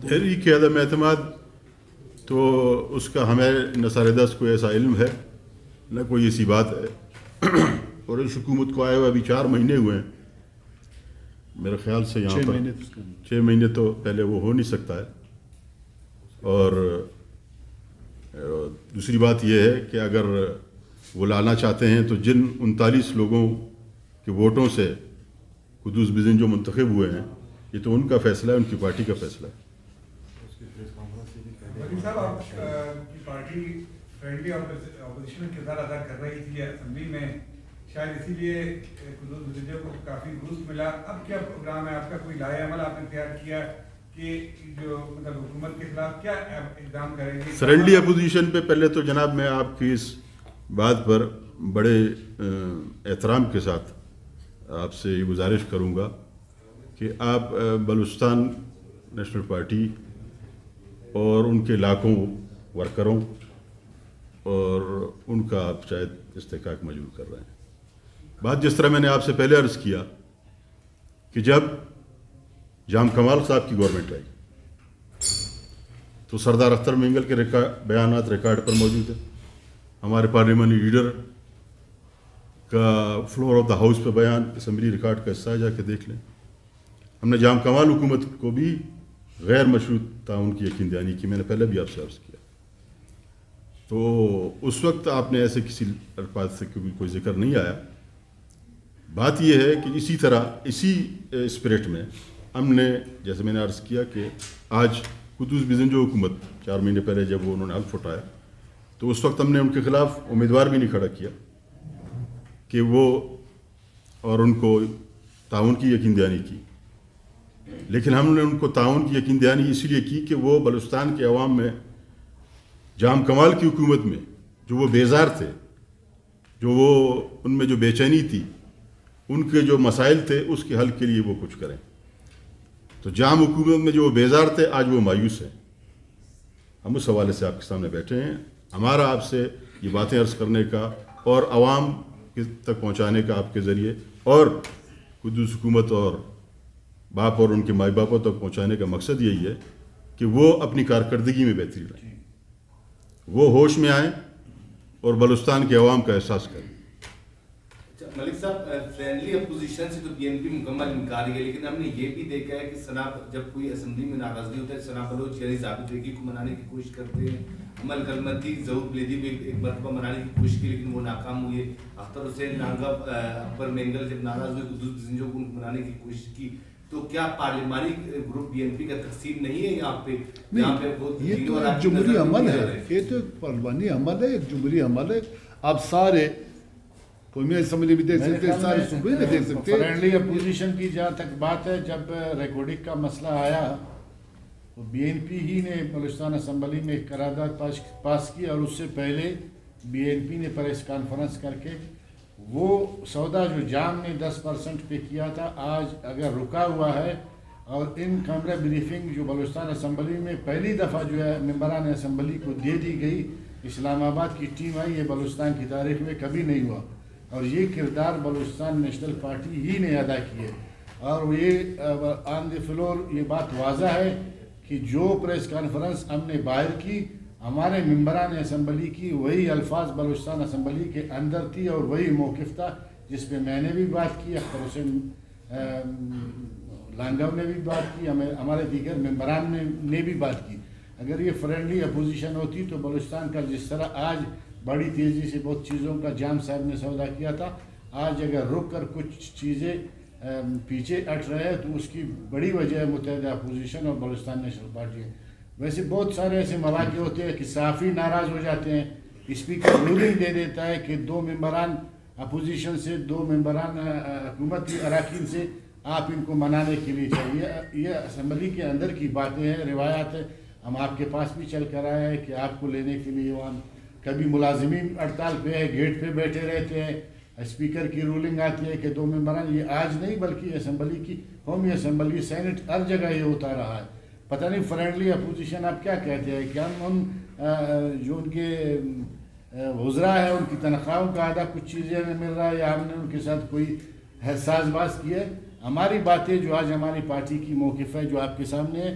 تحریک عدم اعتماد تو اس کا ہمیں نثار دست کو ایسا علم ہے نہ کوئی ایسی بات ہے، اور اس حکومت کو آئے ہوئے ابھی 4 مہینے ہوئے ہیں میرے خیال سے، یہاں پر 6 مہینے تو پہلے وہ ہو نہیں سکتا ہے۔ اور دوسری بات یہ ہے کہ اگر وہ لانا چاہتے ہیں تو جن 39 لوگوں کے ووٹوں سے قدوس بزن جو منتخب ہوئے ہیں، یہ تو ان کا فیصلہ ہے، ان کی پارٹی کا فیصلہ ہے۔ صاحب آپ کی پارٹی فرینڈلی اپوزیشن کا کردار ادا کر رہی تھی اسمبلی میں، شاید اسی لیے قدوس بزنجو کو کافی بوسٹ ملا۔ اب کیا پروگرام ہے آپ کا؟ کوئی لائحہ عمل آپ نے تیار کیا کہ جو مطلب حکومت کے خلاف کیا اقدام کریں گے؟ فرینڈلی اپوزیشن پہ پہلے تو جناب میں آپ کی اس بات پر بڑے احترام کے ساتھ آپ سے یہ گزارش کروں گا کہ آپ بلوچستان نیشنل پارٹی اور ان کے لاکھوں ورکروں اور ان کا آپ شاید استحقاق مجبور کر رہے ہیں۔ بات جس طرح میں نے آپ سے پہلے عرض کیا کہ جب جام کمال صاحب کی گورنمنٹ آئی تو سردار اختر مینگل کے بیانات ریکارڈ پر موجود ہیں، ہمارے پارلیمانی لیڈر کا فلور آف دا ہاؤس پہ بیان اسمبلی ریکارڈ کا حصہ ہے، جا کے دیکھ لیں۔ ہم نے جام کمال حکومت کو بھی غیر مشروط تعاون کی یقین دہانی کی، میں نے پہلے بھی آپ سے عرض کیا۔ تو اس وقت آپ نے ایسے کسی الفاظ سے کوئی ذکر نہیں آیا۔ بات یہ ہے کہ اسی طرح اسی اسپرٹ میں ہم نے، جیسے میں نے عرض کیا کہ آج قدوس بزنجو حکومت 4 مہینے پہلے جب انہوں نے حلف اٹھایا تو اس وقت ہم نے ان کے خلاف امیدوار بھی نہیں کھڑا کیا کہ وہ، اور ان کو تعاون کی یقین دہانی کی، لیکن ہم نے ان کو تعاون کی یقین دہانی اس لیے کی کہ وہ بلوچستان کے عوام میں جام کمال کی حکومت میں جو وہ بیزار تھے، جو وہ ان میں جو بے چینی تھی، ان کے جو مسائل تھے، اس کے حل کے لیے وہ کچھ کریں۔ تو جام حکومت میں جو وہ بیزار تھے آج وہ مایوس ہیں۔ ہم اس حوالے سے آپ کے سامنے بیٹھے ہیں۔ ہمارا آپ سے یہ باتیں عرض کرنے کا اور عوام تک پہنچانے کا آپ کے ذریعے، اور قدوس حکومت اور باپ اور ان کے مائی باپوں تک پہنچانے کا مقصد یہی ہے کہ وہ اپنی کارکردگی میں بہتری لائیں، وہ ہوش میں آئیں اور بلوچستان کے عوام کا احساس کریں۔ ملک صاحب، فرینڈلی اپوزیشن سے تو بی این پی مکمل انکار ہے، لیکن ہم نے یہ بھی دیکھا ہے کہ جب کوئی اسمبلی میں ناراضگی ہوتا ہے، ثنا بلوچ یعنی ضابط ریگی کو منانے کی کوشش کرتے ہیں، عمل کلمتی ظہور بلیدی بھی ایک مرتبہ منانے کی کوشش کی لیکن وہ ناکام ہوئی ہے، اختر حسین نانگا، اکبر مینگل جب ناراض ہوئے قدوس بزنجو کو منانے کی کوشش کی، تو کیا پارلیمانی گروپ بی این پی کا تقسیم نہیں ہے یہاں پہ؟ یہ تو ایک جمہوری عمل ہے، یہ تو ایک پارلیمانی عمل ہے، ایک جمہوری عمل ہے۔ آپ سارے قومی اسمبلی بھی دیکھ سکتے ہیں، سارے صوبے میں دیکھ سکتے ہیں۔ فرینڈلی اپوزیشن کی جہاں تک بات ہے، جب ریکارڈنگ کا مسئلہ آیا تو بی این پی ہی نے بلوچستان اسمبلی میں ایک قرارداد پاس کی، اور اس سے پہلے بی این پی نے پریس کانفرنس کر کے وہ سودا جو جام نے 10% پہ کیا تھا، آج اگر رکا ہوا ہے، اور ان کیمرہ بریفنگ جو بلوچستان اسمبلی میں پہلی دفعہ جو ہے ممبران اسمبلی کو دے دی گئی، اسلام آباد کی ٹیم آئی، یہ بلوچستان کی تاریخ میں کبھی نہیں ہوا، اور یہ کردار بلوچستان نیشنل پارٹی ہی نے ادا کی ہے۔ اور یہ آن دی فلور یہ بات واضح ہے کہ جو پریس کانفرنس ہم نے باہر کی، ہمارے ممبران اسمبلی کی وہی الفاظ بلوچستان اسمبلی کے اندر تھی، اور وہی موقف تھا جس پہ میں نے بھی بات کی، اختر حسین لانگو نے بھی بات کی، ہمارے دیگر ممبران نے بھی بات کی۔ اگر یہ فرینڈلی اپوزیشن ہوتی تو بلوچستان کا جس طرح آج بڑی تیزی سے بہت چیزوں کا جام صاحب نے سودا کیا تھا، آج اگر رک کر کچھ چیزیں پیچھے ہٹ رہے ہیں تو اس کی بڑی وجہ ہے متحدہ اپوزیشن اور بلوچستان نیشنل پارٹی ہے۔ ویسے بہت سارے ایسے مواقع ہوتے ہیں کہ صحافی ناراض ہو جاتے ہیں، اسپیکر رولنگ دے دیتا ہے کہ 2 ممبران اپوزیشن سے 2 ممبران حکومتی اراکین سے آپ ان کو منانے کے لیے چاہیے۔ یہ اسمبلی کے اندر کی باتیں ہیں، روایات ہیں، ہم آپ کے پاس بھی چل کر آئے ہیں کہ آپ کو لینے کے لیے وہاں کبھی ملازمین ہڑتال پہ ہے، گیٹ پہ بیٹھے رہتے ہیں، اسپیکر کی رولنگ آتی ہے کہ 2 ممبران، یہ آج نہیں بلکہ اسمبلی کی قومی اسمبلی سینٹ ہر جگہ یہ ہوتا رہا ہے۔ پتہ نہیں فرینڈلی اپوزیشن آپ کیا کہتے ہیں کہ ہم ان جو ان کے وزراء ہیں ان کی تنخواہوں کا آدھا کچھ چیزیں ہمیں مل رہا ہے، یا ہم نے ان کے ساتھ کوئی ساز باز کی ہے؟ ہماری باتیں جو آج ہماری پارٹی کی موقف ہے جو آپ کے سامنے ہے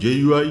JUI,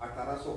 1800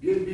BNP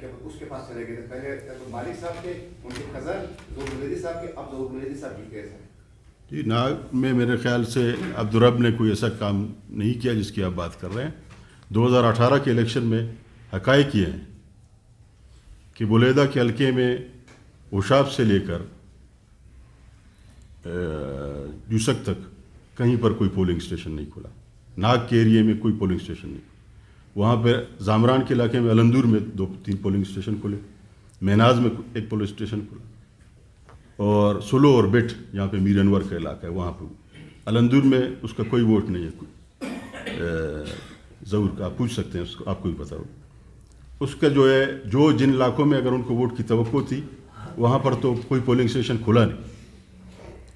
کہ اس کے پاس چلے گئے تھے. پہلے تو مالک صاحب کے، ان کے کزن ظہور ملیدی صاحب کے، اب ظہور ملیدی صاحب جیتے ہیں. جی ناگ میں میرے خیال سے عبدالرب نے کوئی ایسا کام نہیں کیا جس کی آپ بات کر رہے ہیں. 2018 کے الیکشن میں حقائق یہ ہیں کہ بلیدہ کے حلقے میں اوشاب سے لے کر یوسک تک کہیں پر کوئی پولنگ اسٹیشن نہیں کھلا. ناگ کے ایریے میں کوئی پولنگ اسٹیشن نہیں. وہاں پہ زامران کے علاقے میں الندور میں 2-3 پولنگ اسٹیشن کھلے، میناز میں ایک پولنگ اسٹیشن کھلا، اور سلو اور بٹ جہاں پہ میر انور کا علاقہ ہے وہاں پہ. الندور میں اس کا کوئی ووٹ نہیں ہے. ضرور کا آپ پوچھ سکتے ہیں، اس کو آپ کو بھی پتہ ہو. اس کا جو ہے جو جن علاقوں میں اگر ان کو ووٹ کی توقع تھی وہاں پر تو کوئی پولنگ اسٹیشن کھلا نہیں.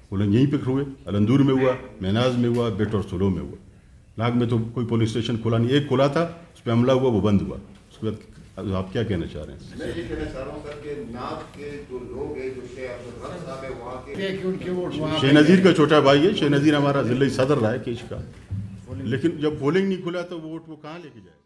پولنگ یہیں پہ ہوئے، الندور میں ہوا، میناز میں ہوا، بٹ اور سلو میں ہوا. ناگ میں تو کوئی پولنگ اسٹیشن کھلا نہیں. ایک کھلا تھا، اس پہ حملہ ہوا، وہ بند ہوا. اس کے بعد آپ کیا کہنا چاہ رہے ہیں؟ میں یہ کہنا چاہ رہا ہوں سر کہ ناگ کے جو لوگ ہیں، جو شیخ عبدالرب صاحب ہے وہاں کے، کہ ان کے ووٹ وہاں شیخ نذیر کا چھوٹا بھائی ہے. شیخ نذیر ہمارا ضلعی صدر رہا ہے کیش کا، لیکن جب پولنگ نہیں کھلا تو ووٹ وہ کہاں لے کے جائے؟